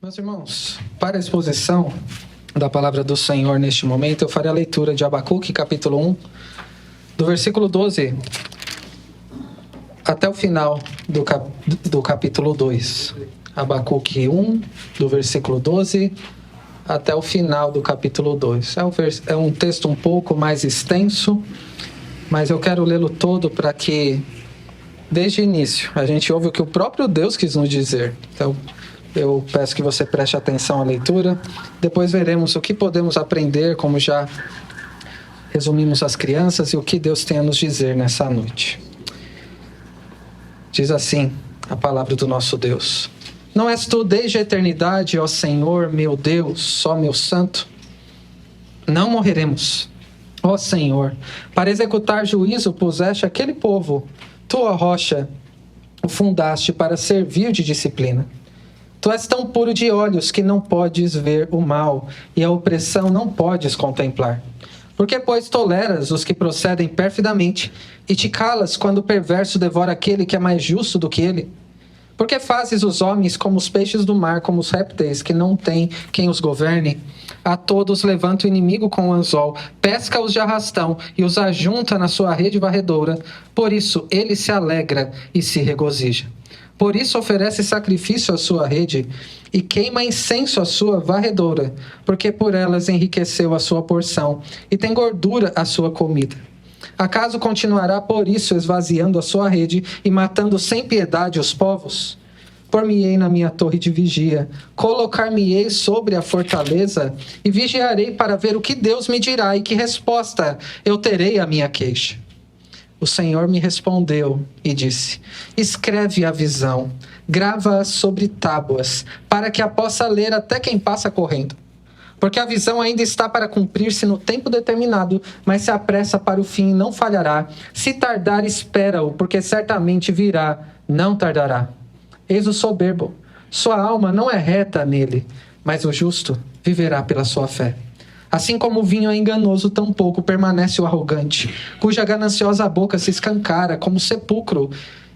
Meus irmãos, para a exposição da palavra do Senhor neste momento, eu farei a leitura de Abacuque, capítulo 1, do versículo 12 até o final do capítulo 2. Abacuque 1, do versículo 12 até o final do capítulo 2. É um texto um pouco mais extenso, mas eu quero lê-lo todo para que, desde o início, a gente ouve o que o próprio Deus quis nos dizer. Então, eu peço que você preste atenção à leitura. Depois veremos o que podemos aprender, como já resumimos as crianças, e o que Deus tem a nos dizer nessa noite. Diz assim a palavra do nosso Deus: Não és tu desde a eternidade, ó Senhor, meu Deus, só meu santo? Não morreremos, ó Senhor. Para executar juízo puseste aquele povo. Tua rocha o fundaste para servir de disciplina. Tu és tão puro de olhos que não podes ver o mal, e a opressão não podes contemplar. Porque, pois, toleras os que procedem perfidamente, e te calas quando o perverso devora aquele que é mais justo do que ele? Porque fazes os homens como os peixes do mar, como os répteis, que não tem quem os governe? A todos levanta o inimigo com o anzol, pesca-os de arrastão, e os ajunta na sua rede varredora. Por isso ele se alegra e se regozija. Por isso oferece sacrifício à sua rede e queima incenso à sua varredora, porque por elas enriqueceu a sua porção e tem gordura a sua comida. Acaso continuará por isso esvaziando a sua rede e matando sem piedade os povos? Por-me-ei na minha torre de vigia, colocar-me-ei sobre a fortaleza e vigiarei para ver o que Deus me dirá e que resposta eu terei à minha queixa. O Senhor me respondeu e disse: Escreve a visão, grava-a sobre tábuas, para que a possa ler até quem passa correndo. Porque a visão ainda está para cumprir-se no tempo determinado, mas se apressa para o fim e não falhará. Se tardar, espera-o, porque certamente virá, não tardará. Eis o soberbo, sua alma não é reta nele, mas o justo viverá pela sua fé. Assim como o vinho é enganoso, tampouco permanece o arrogante, cuja gananciosa boca se escancara como sepulcro,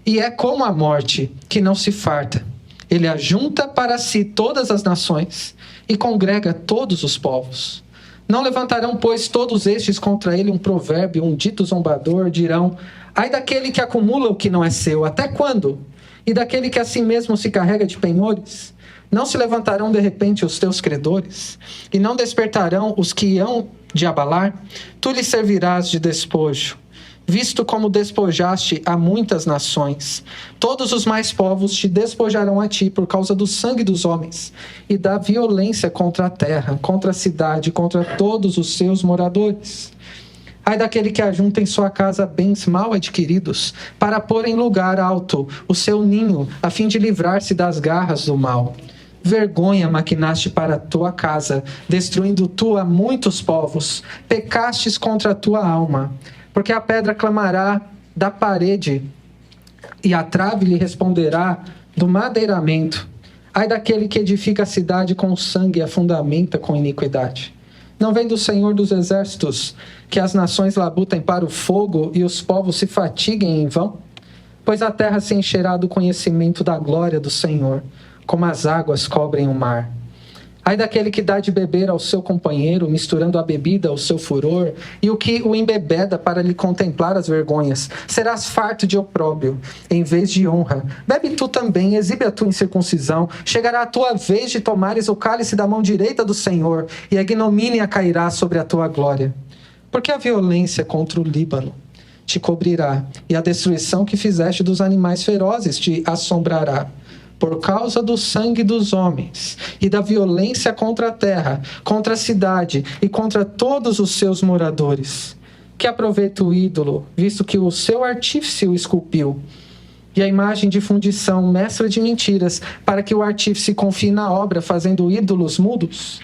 e é como a morte, que não se farta. Ele ajunta para si todas as nações e congrega todos os povos. Não levantarão, pois, todos estes contra ele um provérbio, um dito zombador, dirão: ai daquele que acumula o que não é seu, até quando? E daquele que a si mesmo se carrega de penhores? Não se levantarão de repente os teus credores, e não despertarão os que hão de abalar? Tu lhes servirás de despojo, visto como despojaste a muitas nações. Todos os mais povos te despojarão a ti por causa do sangue dos homens, e da violência contra a terra, contra a cidade, contra todos os seus moradores. Ai daquele que ajunta em sua casa bens mal adquiridos, para pôr em lugar alto o seu ninho, a fim de livrar-se das garras do mal. Vergonha maquinaste para a tua casa, destruindo tu a muitos povos. Pecastes contra a tua alma, porque a pedra clamará da parede, e a trave lhe responderá do madeiramento. Ai daquele que edifica a cidade com sangue e a fundamenta com iniquidade. Não vem do Senhor dos exércitos que as nações labutem para o fogo e os povos se fatiguem em vão? Pois a terra se encherá do conhecimento da glória do Senhor, como as águas cobrem o mar. Ai daquele que dá de beber ao seu companheiro, misturando a bebida ao seu furor, e o que o embebeda para lhe contemplar as vergonhas. Serás farto de opróbrio, em vez de honra. Bebe tu também, exibe a tua incircuncisão. Chegará a tua vez de tomares o cálice da mão direita do Senhor, e a ignomínia cairá sobre a tua glória. Porque a violência contra o Líbano te cobrirá, e a destruição que fizeste dos animais ferozes te assombrará. Por causa do sangue dos homens e da violência contra a terra, contra a cidade e contra todos os seus moradores. Que aproveita o ídolo, visto que o seu artífice o esculpiu, e a imagem de fundição, mestra de mentiras, para que o artífice confie na obra, fazendo ídolos mudos?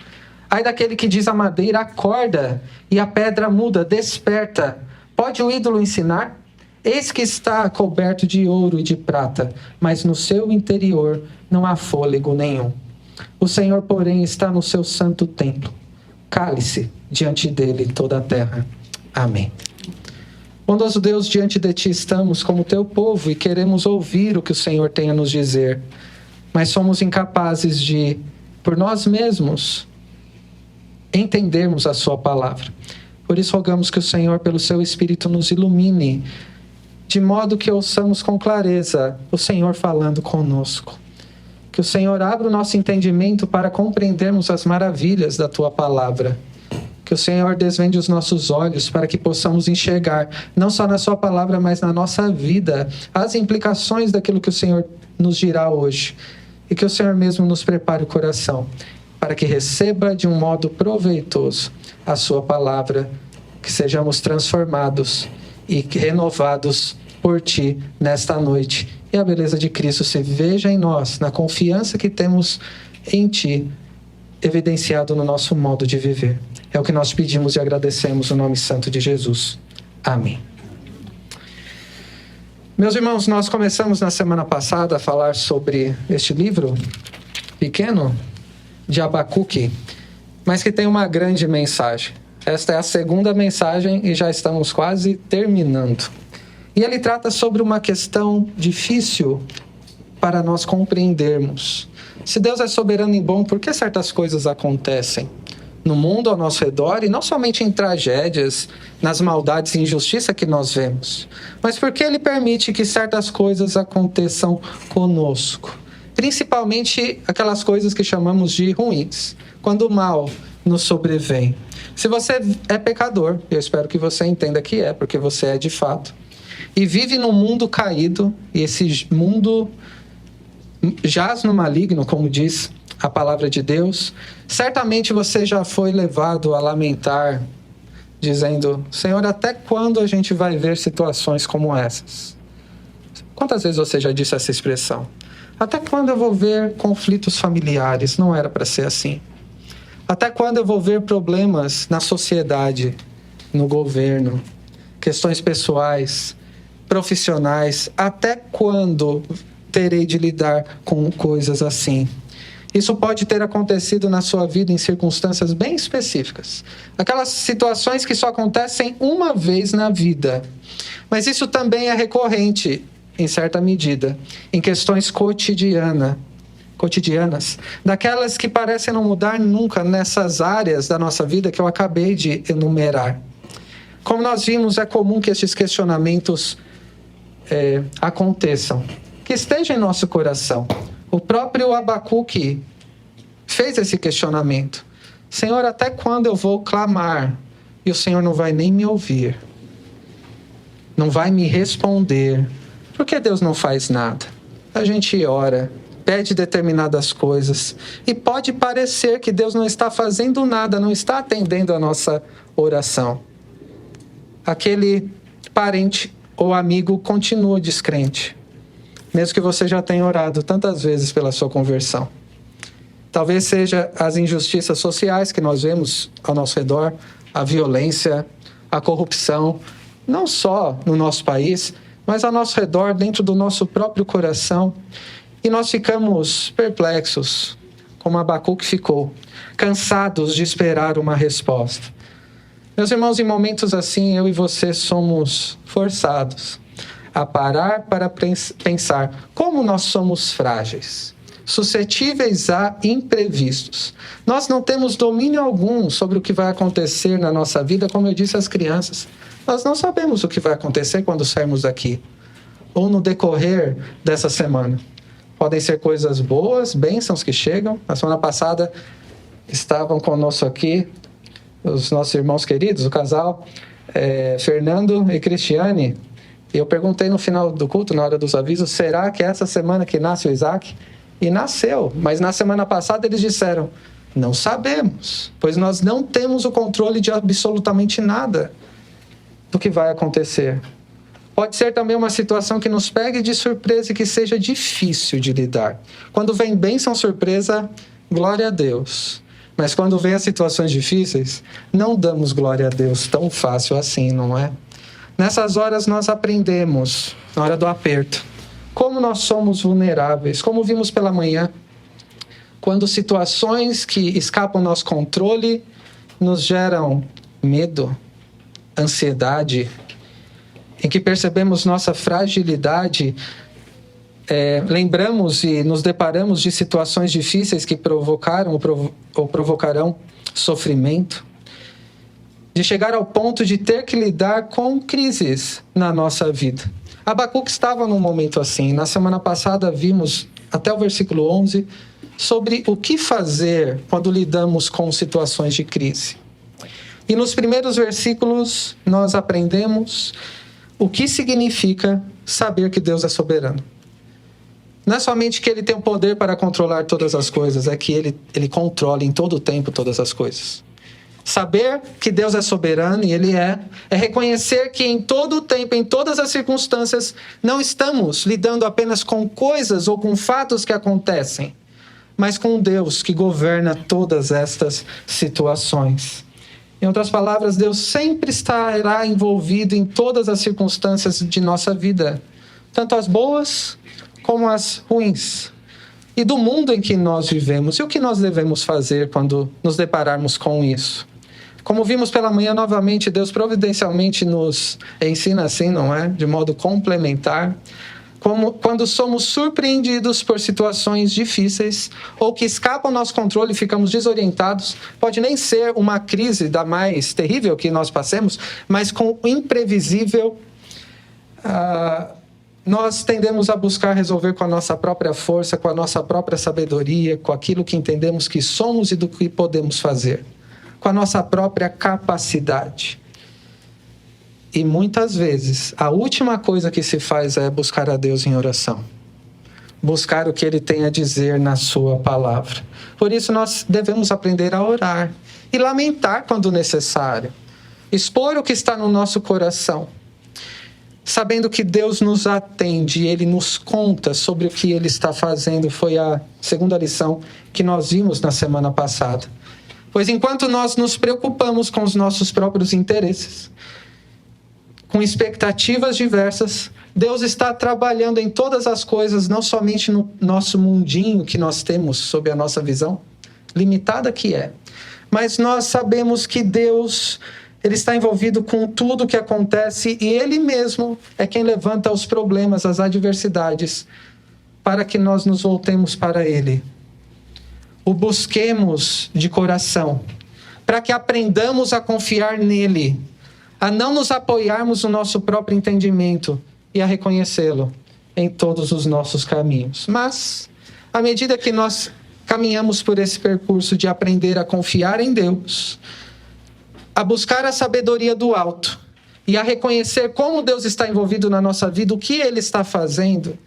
Ai daquele que diz à madeira: acorda, e a pedra muda: desperta. Pode o ídolo ensinar? Eis que está coberto de ouro e de prata, mas no seu interior não há fôlego nenhum. O Senhor, porém, está no seu santo templo. Cale-se diante dele toda a terra. Amém. Bondoso Deus, diante de ti estamos como teu povo e queremos ouvir o que o Senhor tem a nos dizer, mas somos incapazes de por nós mesmos entendermos a sua palavra. Por isso rogamos que o Senhor, pelo seu Espírito, nos ilumine, de modo que ouçamos com clareza o Senhor falando conosco. Que o Senhor abra o nosso entendimento para compreendermos as maravilhas da tua palavra. Que o Senhor desvende os nossos olhos para que possamos enxergar, não só na sua palavra, mas na nossa vida, as implicações daquilo que o Senhor nos dirá hoje. E que o Senhor mesmo nos prepare o coração para que receba de um modo proveitoso a sua palavra, que sejamos transformados e renovados por ti nesta noite. E a beleza de Cristo se veja em nós, na confiança que temos em ti, evidenciado no nosso modo de viver. É o que nós pedimos e agradecemos no nome santo de Jesus. Amém. Meus irmãos, nós começamos na semana passada a falar sobre este livro pequeno de Abacuque, mas que tem uma grande mensagem. Esta é a segunda mensagem e já estamos quase terminando. E ele trata sobre uma questão difícil para nós compreendermos. Se Deus é soberano e bom, por que certas coisas acontecem no mundo ao nosso redor, e não somente em tragédias, nas maldades e injustiça que nós vemos, mas porque Ele permite que certas coisas aconteçam conosco? Principalmente aquelas coisas que chamamos de ruins, quando o mal nos sobrevém. Se você é pecador, eu espero que você entenda que é, porque você é de fato, e vive num mundo caído, e esse mundo jaz no maligno, como diz a palavra de Deus, certamente você já foi levado a lamentar, dizendo: Senhor, até quando a gente vai ver situações como essas? Quantas vezes você já disse essa expressão? Até quando eu vou ver conflitos familiares? Não era para ser assim. Até quando eu vou ver problemas na sociedade, no governo, questões pessoais, profissionais? Até quando terei de lidar com coisas assim? Isso pode ter acontecido na sua vida em circunstâncias bem específicas. Aquelas situações que só acontecem uma vez na vida. Mas isso também é recorrente, em certa medida, em questões cotidianas, daquelas que parecem não mudar nunca nessas áreas da nossa vida que eu acabei de enumerar. Como nós vimos, é comum que estes questionamentos aconteçam, que estejam em nosso coração. O próprio Abacuque fez esse questionamento: Senhor, até quando eu vou clamar e o Senhor não vai nem me ouvir? Não vai me responder? Por que Deus não faz nada? A gente ora, pede determinadas coisas e pode parecer que Deus não está fazendo nada, não está atendendo a nossa oração. Aquele parente ou amigo continua descrente, mesmo que você já tenha orado tantas vezes pela sua conversão. Talvez seja as injustiças sociais que nós vemos ao nosso redor, a violência, a corrupção, não só no nosso país, mas ao nosso redor, dentro do nosso próprio coração. E nós ficamos perplexos, como Abacuque ficou, cansados de esperar uma resposta. Meus irmãos, em momentos assim, eu e você somos forçados a parar para pensar como nós somos frágeis, suscetíveis a imprevistos. Nós não temos domínio algum sobre o que vai acontecer na nossa vida, como eu disse às crianças. Nós não sabemos o que vai acontecer quando sairmos daqui, ou no decorrer dessa semana. Podem ser coisas boas, bênçãos que chegam. Na semana passada estavam conosco aqui os nossos irmãos queridos, o casal Fernando e Cristiane. E eu perguntei no final do culto, na hora dos avisos, será que é essa semana que nasce o Isaac? E nasceu, mas na semana passada eles disseram: não sabemos, pois nós não temos o controle de absolutamente nada do que vai acontecer. Pode ser também uma situação que nos pegue de surpresa e que seja difícil de lidar. Quando vem bênção, surpresa, glória a Deus. Mas quando vem as situações difíceis, não damos glória a Deus tão fácil assim, não é? Nessas horas nós aprendemos, na hora do aperto, como nós somos vulneráveis, como vimos pela manhã, quando situações que escapam ao nosso controle nos geram medo, ansiedade, em que percebemos nossa fragilidade, lembramos e nos deparamos de situações difíceis que provocaram ou provocarão sofrimento, de chegar ao ponto de ter que lidar com crises na nossa vida. Abacuque estava num momento assim. Na semana passada vimos, até o versículo 11, sobre o que fazer quando lidamos com situações de crise. E nos primeiros versículos nós aprendemos o que significa saber que Deus é soberano. Não é somente que Ele tem o poder para controlar todas as coisas, é que Ele controla em todo o tempo todas as coisas. Saber que Deus é soberano, e Ele é reconhecer que em todo o tempo, em todas as circunstâncias, não estamos lidando apenas com coisas ou com fatos que acontecem, mas com Deus que governa todas estas situações. Em outras palavras, Deus sempre estará envolvido em todas as circunstâncias de nossa vida, tanto as boas como as ruins, e do mundo em que nós vivemos. E o que nós devemos fazer quando nos depararmos com isso? Como vimos pela manhã, novamente, Deus providencialmente nos ensina assim, não é? De modo complementar. Quando somos surpreendidos por situações difíceis ou que escapam ao nosso controle e ficamos desorientados, pode nem ser uma crise da mais terrível que nós passemos, mas com o imprevisível, nós tendemos a buscar resolver com a nossa própria força, com a nossa própria sabedoria, com aquilo que entendemos que somos e do que podemos fazer, com a nossa própria capacidade. E muitas vezes, a última coisa que se faz é buscar a Deus em oração. Buscar o que Ele tem a dizer na sua palavra. Por isso nós devemos aprender a orar e lamentar quando necessário. Expor o que está no nosso coração. Sabendo que Deus nos atende e Ele nos conta sobre o que Ele está fazendo. Foi a segunda lição que nós vimos na semana passada. Pois enquanto nós nos preocupamos com os nossos próprios interesses, com expectativas diversas, Deus está trabalhando em todas as coisas, não somente no nosso mundinho que nós temos sob a nossa visão, limitada que é, mas nós sabemos que Deus, Ele está envolvido com tudo o que acontece e Ele mesmo é quem levanta os problemas, as adversidades, para que nós nos voltemos para Ele. O busquemos de coração, para que aprendamos a confiar nele, a não nos apoiarmos no nosso próprio entendimento e a reconhecê-lo em todos os nossos caminhos. Mas, à medida que nós caminhamos por esse percurso de aprender a confiar em Deus, a buscar a sabedoria do alto e a reconhecer como Deus está envolvido na nossa vida, o que Ele está fazendo,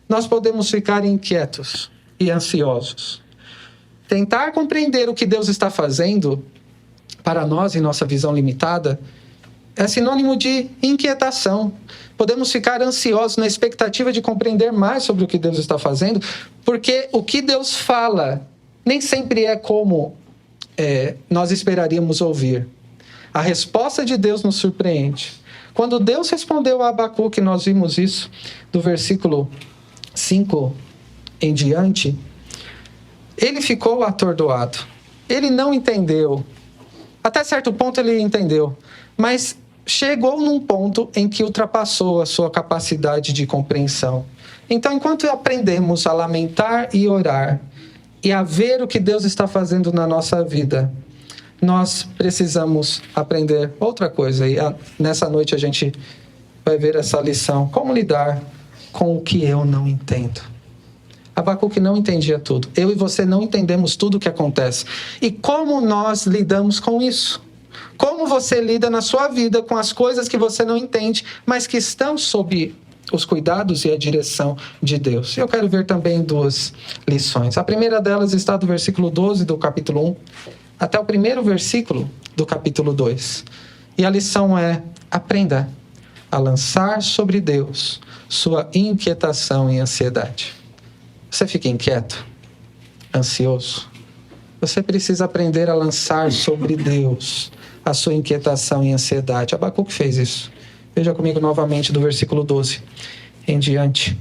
nós podemos ficar inquietos e ansiosos. Tentar compreender o que Deus está fazendo para nós, em nossa visão limitada, é sinônimo de inquietação. Podemos ficar ansiosos na expectativa de compreender mais sobre o que Deus está fazendo, porque o que Deus fala nem sempre é como nós esperaríamos ouvir. A resposta de Deus nos surpreende. Quando Deus respondeu a Abacuque, nós vimos isso do versículo 5 em diante, ele ficou atordoado. Ele não entendeu. Até certo ponto ele entendeu, mas chegou num ponto em que ultrapassou a sua capacidade de compreensão. Então, enquanto aprendemos a lamentar e orar, e a ver o que Deus está fazendo na nossa vida, nós precisamos aprender outra coisa. E nessa noite a gente vai ver essa lição. Como lidar com o que eu não entendo. Abacuque não entendia tudo. Eu e você não entendemos tudo o que acontece. E como nós lidamos com isso? Como você lida na sua vida com as coisas que você não entende, mas que estão sob os cuidados e a direção de Deus? Eu quero ver também duas lições. A primeira delas está do versículo 12 do capítulo 1 até o primeiro versículo do capítulo 2. E a lição é: aprenda a lançar sobre Deus sua inquietação e ansiedade. Você fica inquieto, ansioso? Você precisa aprender a lançar sobre Deus a sua inquietação e ansiedade. Abacuque fez isso. Veja comigo novamente do versículo 12 em diante.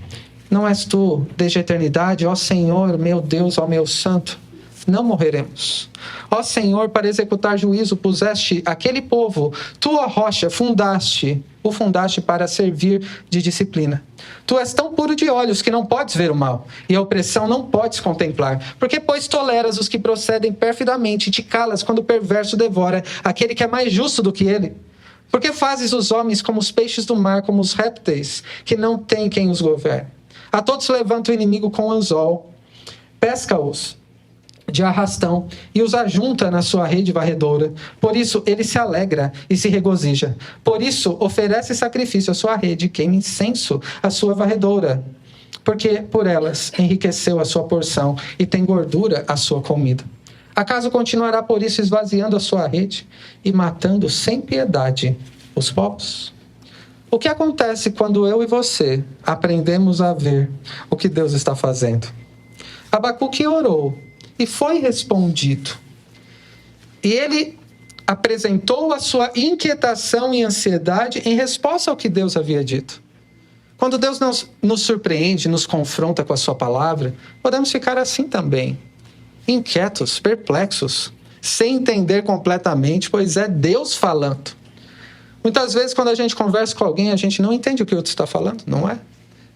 Não és tu, desde a eternidade, ó Senhor, meu Deus, ó meu santo, não morreremos. Ó Senhor, para executar juízo puseste aquele povo, tua rocha fundaste o fundaste para servir de disciplina. Tu és tão puro de olhos que não podes ver o mal, e a opressão não podes contemplar. Porque, pois, toleras os que procedem perfidamente, e te calas quando o perverso devora aquele que é mais justo do que ele? Porque fazes os homens como os peixes do mar, como os répteis, que não tem quem os governe. A todos levanta o inimigo com anzol, pesca-os de arrastão e os ajunta na sua rede varredora. Por isso ele se alegra e se regozija. Por isso oferece sacrifício à sua rede, queima incenso à sua varredora. Porque por elas enriqueceu a sua porção e tem gordura a sua comida. Acaso continuará por isso esvaziando a sua rede e matando sem piedade os povos? O que acontece quando eu e você aprendemos a ver o que Deus está fazendo? Abacuque orou e foi respondido. E ele apresentou a sua inquietação e ansiedade em resposta ao que Deus havia dito. Quando Deus nos surpreende, nos confronta com a sua palavra, podemos ficar assim também, inquietos, perplexos, sem entender completamente, pois é Deus falando. Muitas vezes, quando a gente conversa com alguém, a gente não entende o que o outro está falando, não é?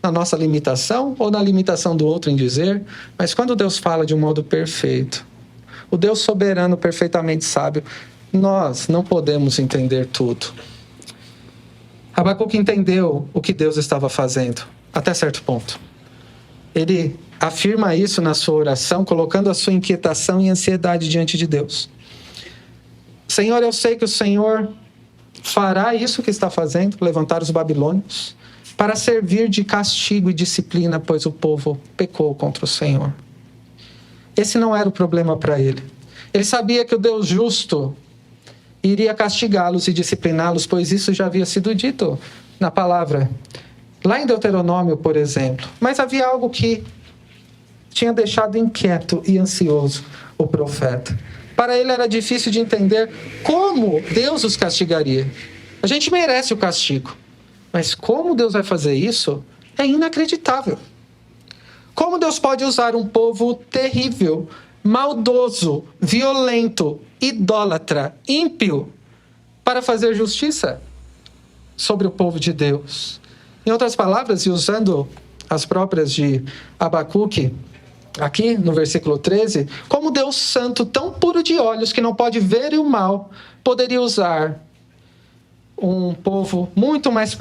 Na nossa limitação ou na limitação do outro em dizer, mas quando Deus fala de um modo perfeito, o Deus soberano, perfeitamente sábio, nós não podemos entender tudo. Abacuque entendeu o que Deus estava fazendo, até certo ponto. Ele afirma isso na sua oração, colocando a sua inquietação e ansiedade diante de Deus. Senhor, eu sei que o Senhor fará isso que está fazendo, levantar os babilônios, para servir de castigo e disciplina, pois o povo pecou contra o Senhor. Esse não era o problema para ele. Ele sabia que o Deus justo iria castigá-los e discipliná-los, pois isso já havia sido dito na palavra. Lá em Deuteronômio, por exemplo. Mas havia algo que tinha deixado inquieto e ansioso o profeta. Para ele era difícil de entender como Deus os castigaria. A gente merece o castigo. Mas como Deus vai fazer isso é inacreditável. Como Deus pode usar um povo terrível, maldoso, violento, idólatra, ímpio, para fazer justiça sobre o povo de Deus? Em outras palavras, e usando as próprias de Abacuque, aqui no versículo 13, como Deus santo, tão puro de olhos que não pode ver o mal, poderia usar um povo muito mais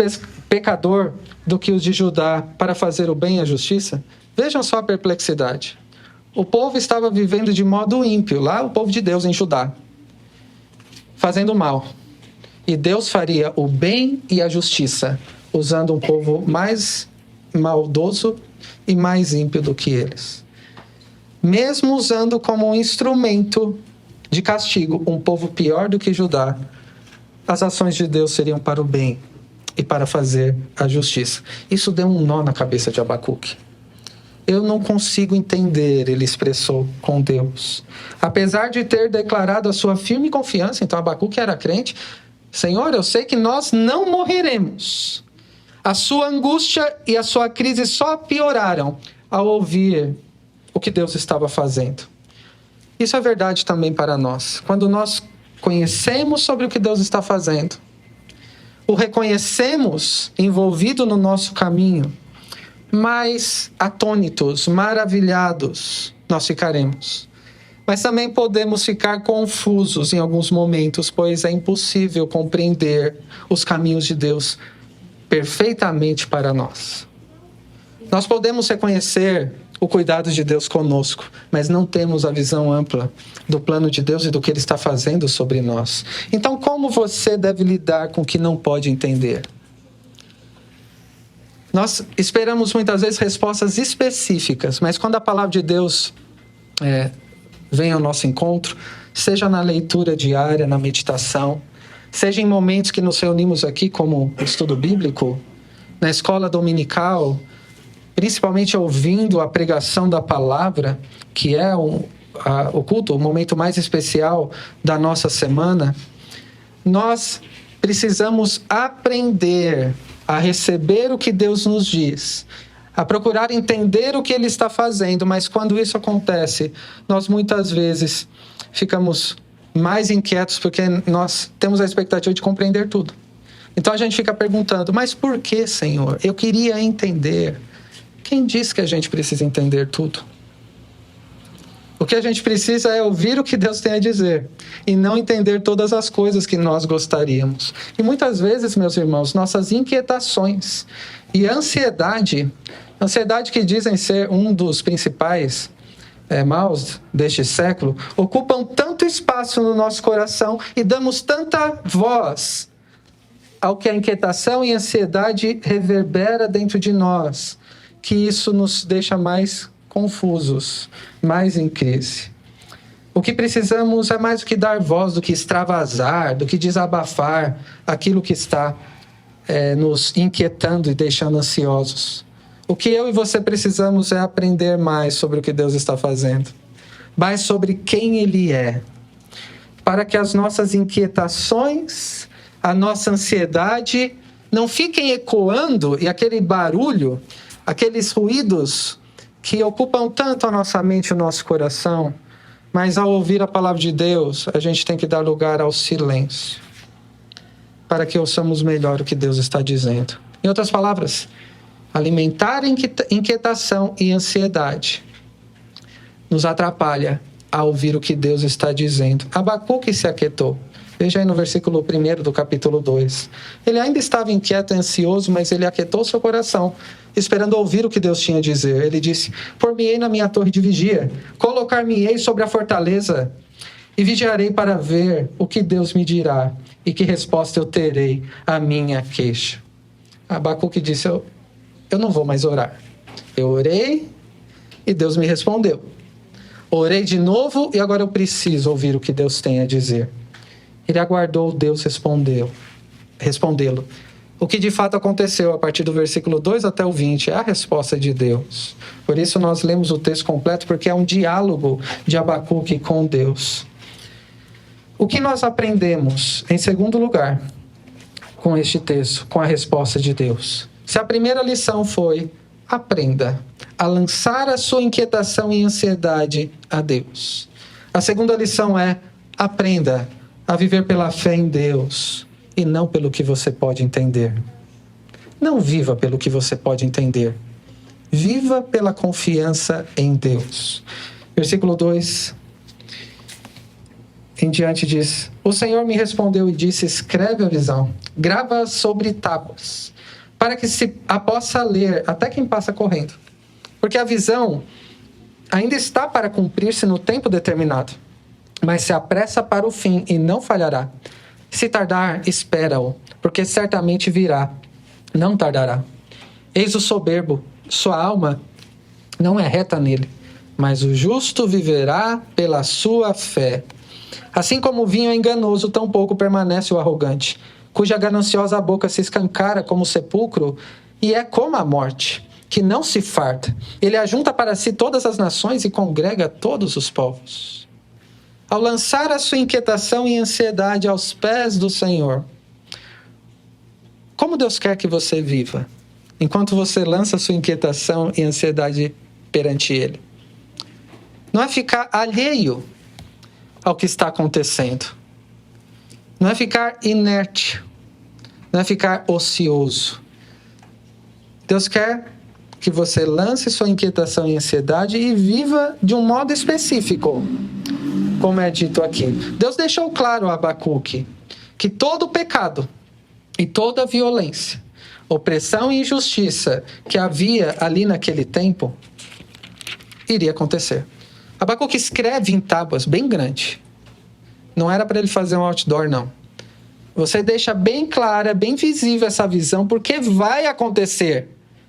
pecador do que os de Judá para fazer o bem e a justiça? Vejam só a perplexidade. O povo estava vivendo de modo ímpio, lá o povo de Deus em Judá, fazendo mal. E Deus faria o bem e a justiça, usando um povo mais maldoso e mais ímpio do que eles. Mesmo usando como um instrumento de castigo um povo pior do que Judá, as ações de Deus seriam para o bem e para fazer a justiça. Isso deu um nó na cabeça de Abacuque. Eu não consigo entender, ele expressou com Deus. Apesar de ter declarado a sua firme confiança, então Abacuque era crente, Senhor, eu sei que nós não morreremos. A sua angústia e a sua crise só pioraram ao ouvir o que Deus estava fazendo. Isso é verdade também para nós. Quando nós conhecemos sobre o que Deus está fazendo, o reconhecemos envolvido no nosso caminho, mais atônitos, maravilhados nós ficaremos. Mas também podemos ficar confusos em alguns momentos, pois é impossível compreender os caminhos de Deus perfeitamente para nós. Nós podemos reconhecer o cuidado de Deus conosco, mas não temos a visão ampla do plano de Deus e do que Ele está fazendo sobre nós. Então, como você deve lidar com o que não pode entender? Nós esperamos muitas vezes respostas específicas, mas quando a palavra de Deus vem ao nosso encontro, seja na leitura diária, na meditação, seja em momentos que nos reunimos aqui como estudo bíblico, na escola dominical, principalmente ouvindo a pregação da palavra, que é o culto, o momento mais especial da nossa semana, nós precisamos aprender a receber o que Deus nos diz, a procurar entender o que Ele está fazendo, mas quando isso acontece, nós muitas vezes ficamos mais inquietos porque nós temos a expectativa de compreender tudo. Então a gente fica perguntando, mas por que, Senhor? Eu queria entender. Quem diz que a gente precisa entender tudo? O que a gente precisa é ouvir o que Deus tem a dizer e não entender todas as coisas que nós gostaríamos. E muitas vezes, meus irmãos, nossas inquietações e ansiedade que dizem ser um dos principais maus deste século, ocupam tanto espaço no nosso coração e damos tanta voz ao que a inquietação e ansiedade reverbera dentro de nós, que isso nos deixa mais confusos, mais em crise. O que precisamos é mais do que dar voz, do que extravasar, do que desabafar aquilo que está nos inquietando e deixando ansiosos. O que eu e você precisamos é aprender mais sobre o que Deus está fazendo, mais sobre quem Ele é, para que as nossas inquietações, a nossa ansiedade não fiquem ecoando e aquele barulho, aqueles ruídos que ocupam tanto a nossa mente e o nosso coração, mas ao ouvir a palavra de Deus, a gente tem que dar lugar ao silêncio, para que ouçamos melhor o que Deus está dizendo. Em outras palavras, alimentar inquietação e ansiedade nos atrapalha a ouvir o que Deus está dizendo. Abacuque se aquietou. Veja aí no versículo 1 do capítulo 2. Ele ainda estava inquieto e ansioso, mas ele aquietou seu coração, esperando ouvir o que Deus tinha a dizer. Ele disse, por-me-ei na minha torre de vigia, colocar-me-ei sobre a fortaleza, e vigiarei para ver o que Deus me dirá, e que resposta eu terei à minha queixa. Abacuque disse, eu não vou mais orar. Eu orei e Deus me respondeu. Orei de novo e agora eu preciso ouvir o que Deus tem a dizer. Ele aguardou Deus respondê-lo. O que de fato aconteceu a partir do versículo 2 até o 20 é a resposta de Deus. Por isso nós lemos o texto completo, porque é um diálogo de Abacuque com Deus. O que nós aprendemos, em segundo lugar, com este texto, com a resposta de Deus? Se a primeira lição foi, aprenda a lançar a sua inquietação e ansiedade a Deus. A segunda lição é, aprenda a viver pela fé em Deus e não pelo que você pode entender. Não viva pelo que você pode entender. Viva pela confiança em Deus. Versículo 2 em diante diz, o Senhor me respondeu e disse, escreve a visão, grava sobre tábuas, para que se a possa ler até quem passa correndo. Porque a visão ainda está para cumprir-se no tempo determinado, mas se apressa para o fim e não falhará. Se tardar, espera-o, porque certamente virá, não tardará. Eis o soberbo, sua alma não é reta nele, mas o justo viverá pela sua fé. Assim como o vinho é enganoso, tão pouco permanece o arrogante, cuja gananciosa boca se escancara como o sepulcro, e é como a morte, que não se farta. Ele ajunta para si todas as nações e congrega todos os povos. Ao lançar a sua inquietação e ansiedade aos pés do Senhor, como Deus quer que você viva, enquanto você lança a sua inquietação e ansiedade perante Ele? Não é ficar alheio ao que está acontecendo. Não é ficar inerte. Não é ficar ocioso. Deus quer que você lance sua inquietação e ansiedade e viva de um modo específico, como é dito aqui. Deus deixou claro a Abacuque que todo pecado e toda violência, opressão e injustiça que havia ali naquele tempo, iria acontecer. Abacuque escreve em tábuas bem grande. Não era para ele fazer um outdoor, não. Você deixa bem clara, bem visível essa visão, porque vai acontecer.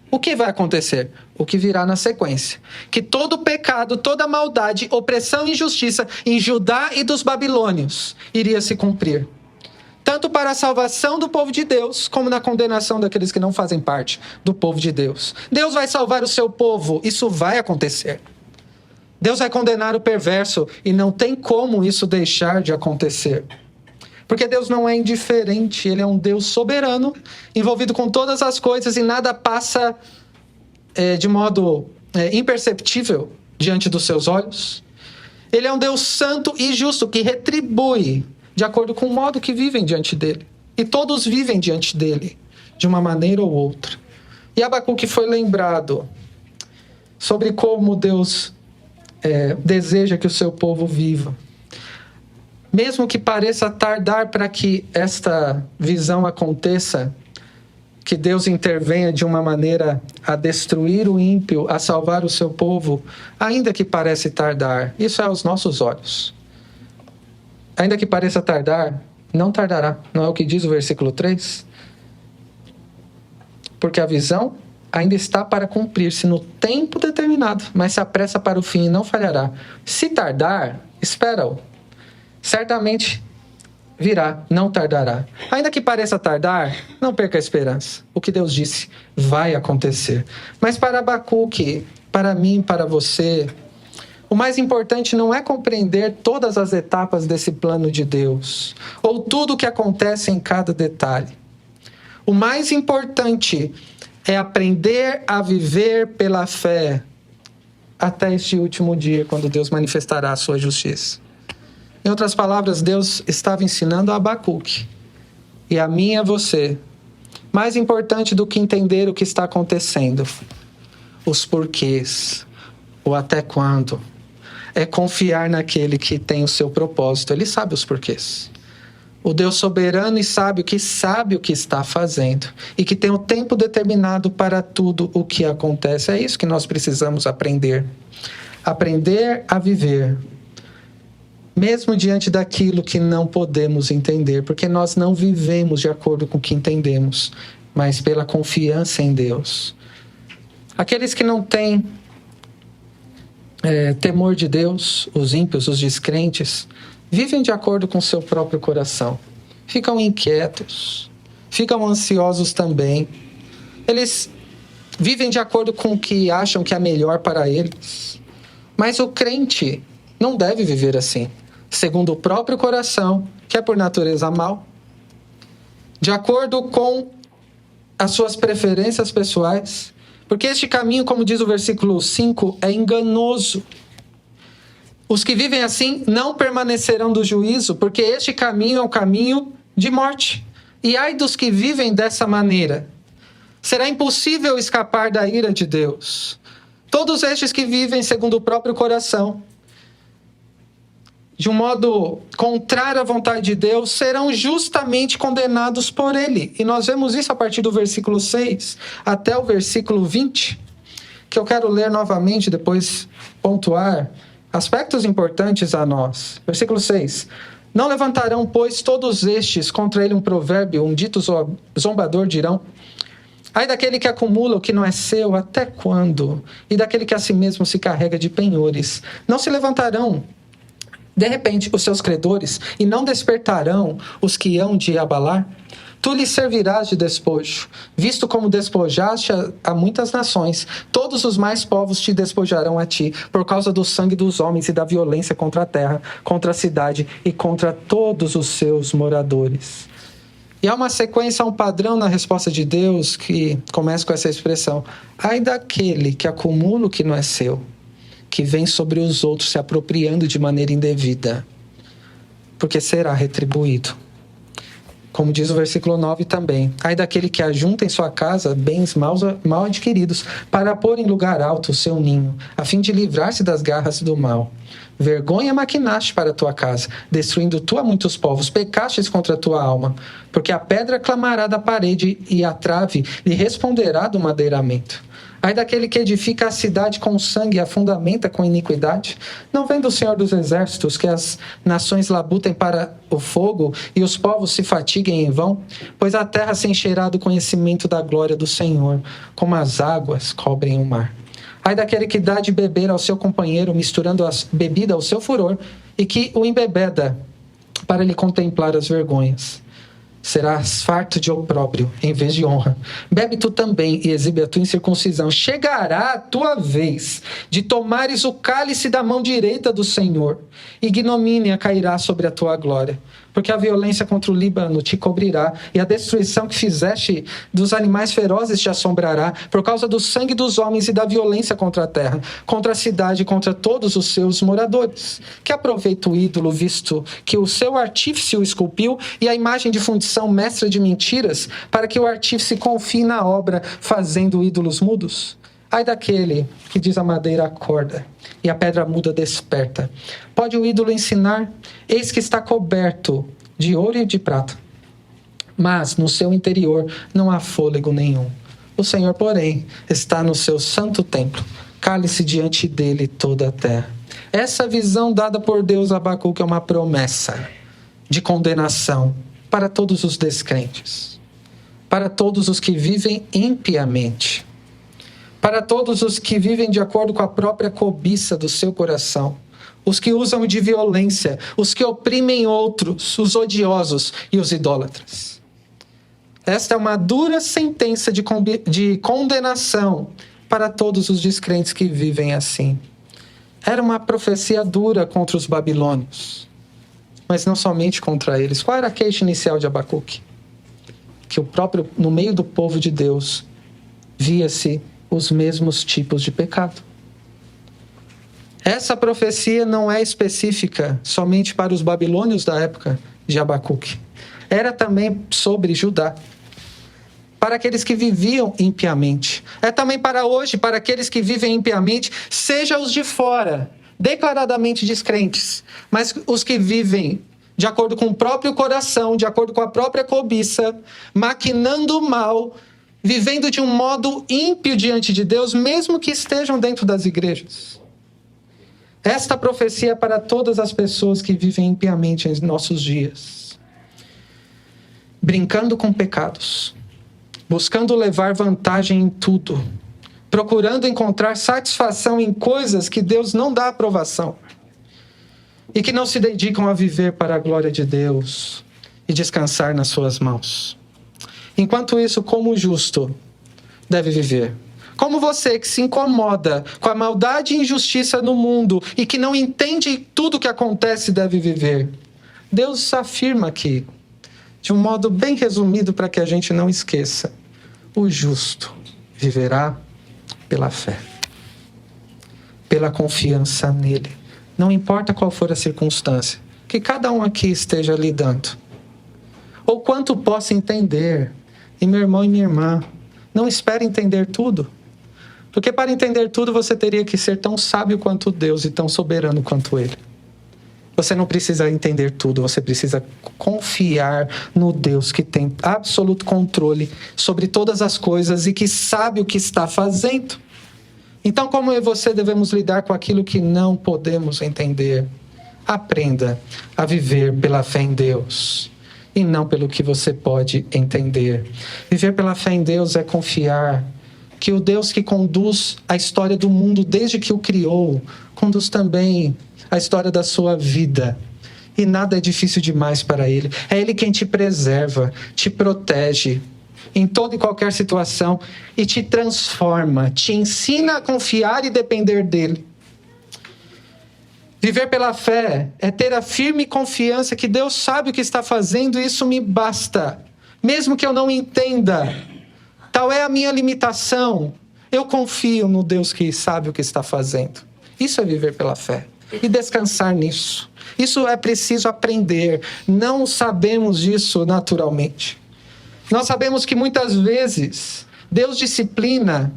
O que vai acontecer? O que virá na sequência. Que todo pecado, toda maldade, opressão e injustiça em Judá e dos babilônios iria se cumprir. Tanto para a salvação do povo de Deus, como na condenação daqueles que não fazem parte do povo de Deus. Deus vai salvar o seu povo, isso vai acontecer. Deus vai condenar o perverso e não tem como isso deixar de acontecer. Porque Deus não é indiferente, Ele é um Deus soberano, envolvido com todas as coisas e nada passa de modo imperceptível diante dos seus olhos. Ele é um Deus santo e justo que retribui de acordo com o modo que vivem diante dele. e todos vivem diante dele, de uma maneira ou outra. E Abacuque foi lembrado sobre como Deus deseja que o seu povo viva. Mesmo que pareça tardar para que esta visão aconteça, que Deus intervenha de uma maneira a destruir o ímpio, a salvar o seu povo, ainda que pareça tardar, isso é aos nossos olhos. Ainda que pareça tardar, não tardará. Não é o que diz o versículo 3? Porque a visão ainda está para cumprir-se no tempo determinado, mas se apressa para o fim e não falhará. Se tardar, espera-o. Certamente virá, não tardará. Ainda que pareça tardar, não perca a esperança. O que Deus disse vai acontecer. Mas para Abacuque, para mim, para você, o mais importante não é compreender todas as etapas desse plano de Deus, ou tudo o que acontece em cada detalhe. O mais importante é aprender a viver pela fé até este último dia, quando Deus manifestará a sua justiça. Em outras palavras, Deus estava ensinando a Abacuque e a mim e a você. Mais importante do que entender o que está acontecendo, os porquês, o até quando, é confiar naquele que tem o seu propósito. Ele sabe os porquês. O Deus soberano e sábio que sabe o que está fazendo e que tem o tempo determinado para tudo o que acontece. É isso que nós precisamos aprender. Aprender a viver, mesmo diante daquilo que não podemos entender, porque nós não vivemos de acordo com o que entendemos, mas pela confiança em Deus. Aqueles que não têm temor de Deus, os ímpios, os descrentes, vivem de acordo com seu próprio coração. Ficam inquietos, ficam ansiosos também. Eles vivem de acordo com o que acham que é melhor para eles. Mas o crente não deve viver assim, segundo o próprio coração, que é por natureza mau, de acordo com as suas preferências pessoais, porque este caminho, como diz o versículo 5, é enganoso. Os que vivem assim não permanecerão do juízo, porque este caminho é um caminho de morte. E ai dos que vivem dessa maneira. Será impossível escapar da ira de Deus. Todos estes que vivem segundo o próprio coração, de um modo contrário à vontade de Deus, serão justamente condenados por ele. E nós vemos isso a partir do versículo 6 até o versículo 20, que eu quero ler novamente, depois pontuar aspectos importantes a nós. Versículo 6. Não levantarão, pois, todos estes contra ele um provérbio, um dito zombador dirão: ai daquele que acumula o que não é seu, até quando? E daquele que a si mesmo se carrega de penhores. Não se levantarão de repente os seus credores, e não despertarão os que hão de abalar? Tu lhes servirás de despojo, visto como despojaste a muitas nações. Todos os mais povos te despojarão a ti, por causa do sangue dos homens e da violência contra a terra, contra a cidade e contra todos os seus moradores. E há uma sequência, um padrão na resposta de Deus que começa com essa expressão: ai daquele que acumula o que não é seu, que vem sobre os outros se apropriando de maneira indevida, porque será retribuído. Como diz o versículo 9 também: ai daquele que ajunta em sua casa bens mal adquiridos, para pôr em lugar alto o seu ninho, a fim de livrar-se das garras do mal. Vergonha maquinaste para a tua casa, destruindo tu a muitos povos, pecastes contra a tua alma, porque a pedra clamará da parede e a trave lhe responderá do madeiramento. Ai daquele que edifica a cidade com sangue e a fundamenta com iniquidade. Não vendo o Senhor dos Exércitos que as nações labutem para o fogo e os povos se fatiguem em vão? Pois a terra se encherá do conhecimento da glória do Senhor, como as águas cobrem o mar. Ai daquele que dá de beber ao seu companheiro, misturando a bebida ao seu furor, e que o embebeda para lhe contemplar as vergonhas. Serás farto de opróbrio em vez de honra. Bebe tu também e exibe a tua incircuncisão. Chegará a tua vez de tomares o cálice da mão direita do Senhor. Ignomínia cairá sobre a tua glória. Porque a violência contra o Líbano te cobrirá, e a destruição que fizeste dos animais ferozes te assombrará, por causa do sangue dos homens e da violência contra a terra, contra a cidade e contra todos os seus moradores. Que aproveita o ídolo, visto que o seu artífice o esculpiu, e a imagem de fundição profissão mestra de mentiras, para que o artífice confie na obra, fazendo ídolos mudos? Ai daquele que diz a madeira acorda, e a pedra muda desperta. Pode o ídolo ensinar? Eis que está coberto de ouro e de prata, mas no seu interior não há fôlego nenhum. O Senhor, porém, está no seu santo templo. Cale-se diante dele toda a terra. Essa visão dada por Deus a Abacuque é uma promessa de condenação para todos os descrentes, para todos os que vivem impiamente, para todos os que vivem de acordo com a própria cobiça do seu coração, os que usam de violência, os que oprimem outros, os odiosos e os idólatras. Esta é uma dura sentença de condenação para todos os descrentes que vivem assim. Era uma profecia dura contra os babilônios, mas não somente contra eles. Qual era a queixa inicial de Abacuque? Que no meio do povo de Deus, via-se os mesmos tipos de pecado. Essa profecia não é específica somente para os babilônios da época de Abacuque. Era também sobre Judá, para aqueles que viviam impiamente. É também para hoje, para aqueles que vivem impiamente, seja os de fora, declaradamente descrentes, mas os que vivem de acordo com o próprio coração, de acordo com a própria cobiça, maquinando o mal, vivendo de um modo ímpio diante de Deus, mesmo que estejam dentro das igrejas. Esta profecia é para todas as pessoas que vivem impiamente em nossos dias, brincando com pecados, buscando levar vantagem em tudo, procurando encontrar satisfação em coisas que Deus não dá aprovação, e que não se dedicam a viver para a glória de Deus e descansar nas suas mãos. Enquanto isso, como o justo deve viver? Como você que se incomoda com a maldade e injustiça no mundo e que não entende tudo o que acontece deve viver? Deus afirma aqui, de um modo bem resumido para que a gente não esqueça: o justo viverá pela fé, pela confiança nele. Não importa qual for a circunstância que cada um aqui esteja lidando, ou quanto possa entender. E meu irmão e minha irmã, não espere entender tudo, porque para entender tudo você teria que ser tão sábio quanto Deus e tão soberano quanto Ele. Você não precisa entender tudo, você precisa confiar no Deus que tem absoluto controle sobre todas as coisas e que sabe o que está fazendo. Então, como eu e você devemos lidar com aquilo que não podemos entender? Aprenda a viver pela fé em Deus e não pelo que você pode entender. Viver pela fé em Deus é confiar que o Deus que conduz a história do mundo desde que o criou, conduz também a história da sua vida. E nada é difícil demais para Ele. É Ele quem te preserva, te protege em toda e qualquer situação e te transforma, te ensina a confiar e depender dEle. Viver pela fé é ter a firme confiança que Deus sabe o que está fazendo e isso me basta. Mesmo que eu não entenda, tal é a minha limitação, eu confio no Deus que sabe o que está fazendo. Isso é viver pela fé e descansar nisso. Isso é preciso aprender. Não sabemos disso naturalmente. Nós sabemos que muitas vezes Deus disciplina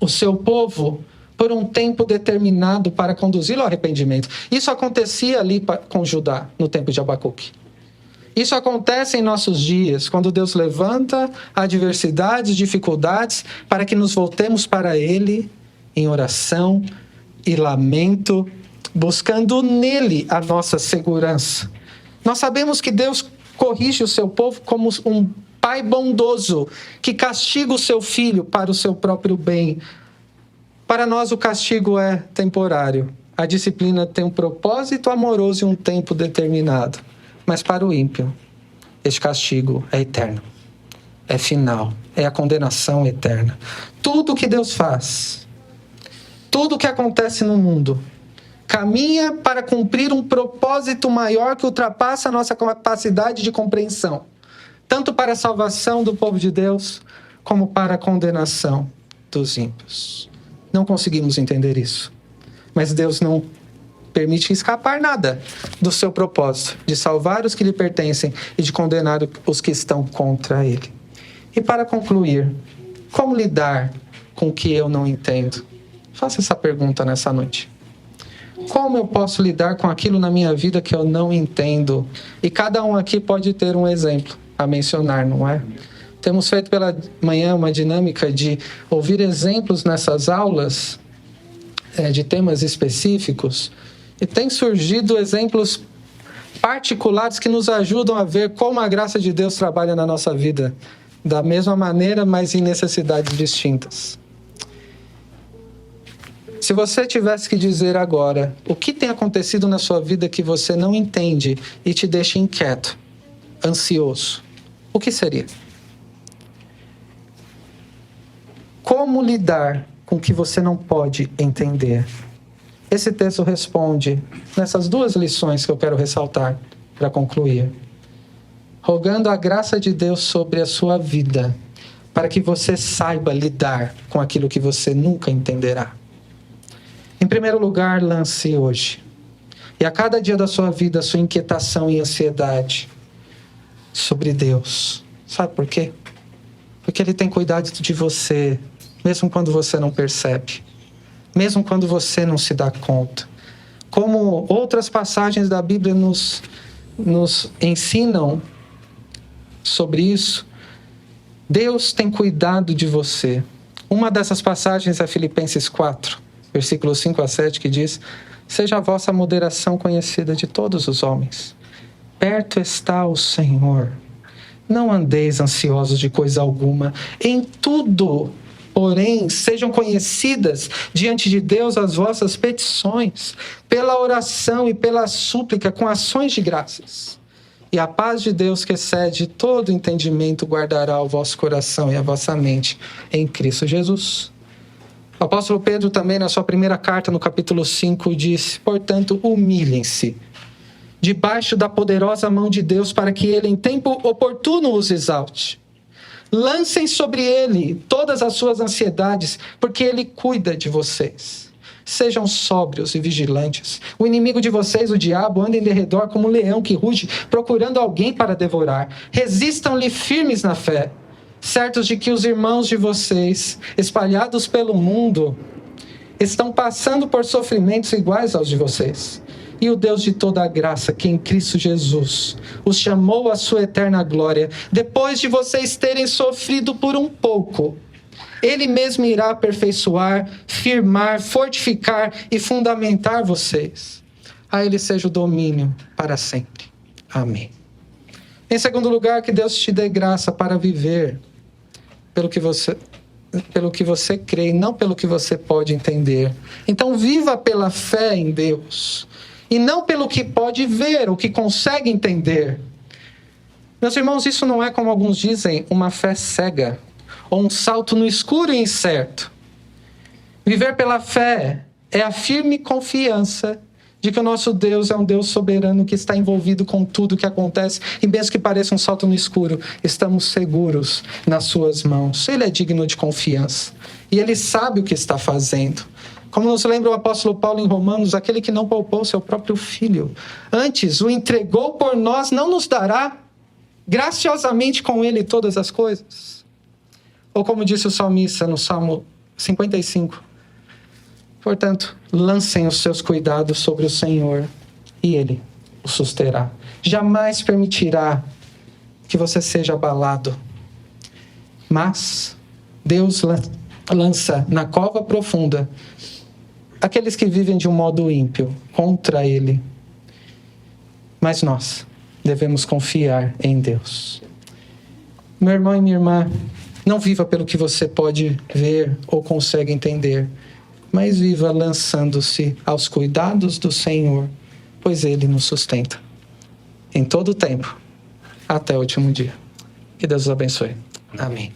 o seu povo por um tempo determinado para conduzi-lo ao arrependimento. Isso acontecia ali com Judá, no tempo de Abacuque. Isso acontece em nossos dias, quando Deus levanta adversidades, dificuldades, para que nos voltemos para Ele em oração e lamento, buscando nele a nossa segurança. Nós sabemos que Deus corrige o seu povo como um pai bondoso, que castiga o seu filho para o seu próprio bem. Para nós o castigo é temporário. A disciplina tem um propósito amoroso e um tempo determinado. Mas para o ímpio, este castigo é eterno. É final. É a condenação eterna. Tudo que Deus faz, tudo que acontece no mundo, caminha para cumprir um propósito maior que ultrapassa a nossa capacidade de compreensão. Tanto para a salvação do povo de Deus, como para a condenação dos ímpios. Não conseguimos entender isso. Mas Deus não permite escapar nada do seu propósito de salvar os que lhe pertencem e de condenar os que estão contra ele. E para concluir, como lidar com o que eu não entendo? Faça essa pergunta nessa noite. Como eu posso lidar com aquilo na minha vida que eu não entendo? E cada um aqui pode ter um exemplo a mencionar, não é? Temos feito pela manhã uma dinâmica de ouvir exemplos nessas aulas de temas específicos, e tem surgido exemplos particulares que nos ajudam a ver como a graça de Deus trabalha na nossa vida, da mesma maneira, mas em necessidades distintas. Se você tivesse que dizer agora o que tem acontecido na sua vida que você não entende e te deixa inquieto, ansioso, o que seria? Como lidar com o que você não pode entender? Esse texto responde nessas duas lições que eu quero ressaltar para concluir. Rogando a graça de Deus sobre a sua vida, para que você saiba lidar com aquilo que você nunca entenderá. Em primeiro lugar, lance hoje. E a cada dia da sua vida, a sua inquietação e ansiedade sobre Deus. Sabe por quê? Porque Ele tem cuidado de você, mesmo quando você não percebe. Mesmo quando você não se dá conta. Como outras passagens da Bíblia nos ensinam sobre isso, Deus tem cuidado de você. Uma dessas passagens é Filipenses 4, versículos 5 a 7, que diz: seja a vossa moderação conhecida de todos os homens. Perto está o Senhor. Não andeis ansiosos de coisa alguma. Em tudo, porém, sejam conhecidas diante de Deus as vossas petições, pela oração e pela súplica, com ações de graças. E a paz de Deus, que excede todo entendimento, guardará o vosso coração e a vossa mente em Cristo Jesus. O apóstolo Pedro também, na sua primeira carta, no capítulo 5, disse: portanto, humilhem-se debaixo da poderosa mão de Deus, para que Ele em tempo oportuno os exalte. Lancem sobre Ele todas as suas ansiedades, porque Ele cuida de vocês. Sejam sóbrios e vigilantes. O inimigo de vocês, o diabo, anda em derredor como um leão que ruge, procurando alguém para devorar. Resistam-lhe firmes na fé, certos de que os irmãos de vocês, espalhados pelo mundo, estão passando por sofrimentos iguais aos de vocês. E o Deus de toda a graça, que em Cristo Jesus os chamou à sua eterna glória, depois de vocês terem sofrido por um pouco, Ele mesmo irá aperfeiçoar, firmar, fortificar e fundamentar vocês. A Ele seja o domínio para sempre. Amém. Em segundo lugar, que Deus te dê graça para viver pelo que você crê e não pelo que você pode entender. Então viva pela fé em Deus e não pelo que pode ver ou que consegue entender. Meus irmãos, isso não é, como alguns dizem, uma fé cega ou um salto no escuro e incerto. Viver pela fé é a firme confiança de que o nosso Deus é um Deus soberano que está envolvido com tudo que acontece, e mesmo que pareça um salto no escuro, estamos seguros nas suas mãos. Ele é digno de confiança e Ele sabe o que está fazendo. Como nos lembra o apóstolo Paulo em Romanos: aquele que não poupou seu próprio filho, antes o entregou por nós, não nos dará graciosamente com Ele todas as coisas? Ou como disse o salmista no Salmo 55, portanto, lancem os seus cuidados sobre o Senhor e Ele o susterá. Jamais permitirá que você seja abalado. Mas Deus lança na cova profunda aqueles que vivem de um modo ímpio contra Ele. Mas nós devemos confiar em Deus. Meu irmão e minha irmã, não viva pelo que você pode ver ou consegue entender, mas viva lançando-se aos cuidados do Senhor, pois Ele nos sustenta em todo o tempo, até o último dia. Que Deus os abençoe. Amém.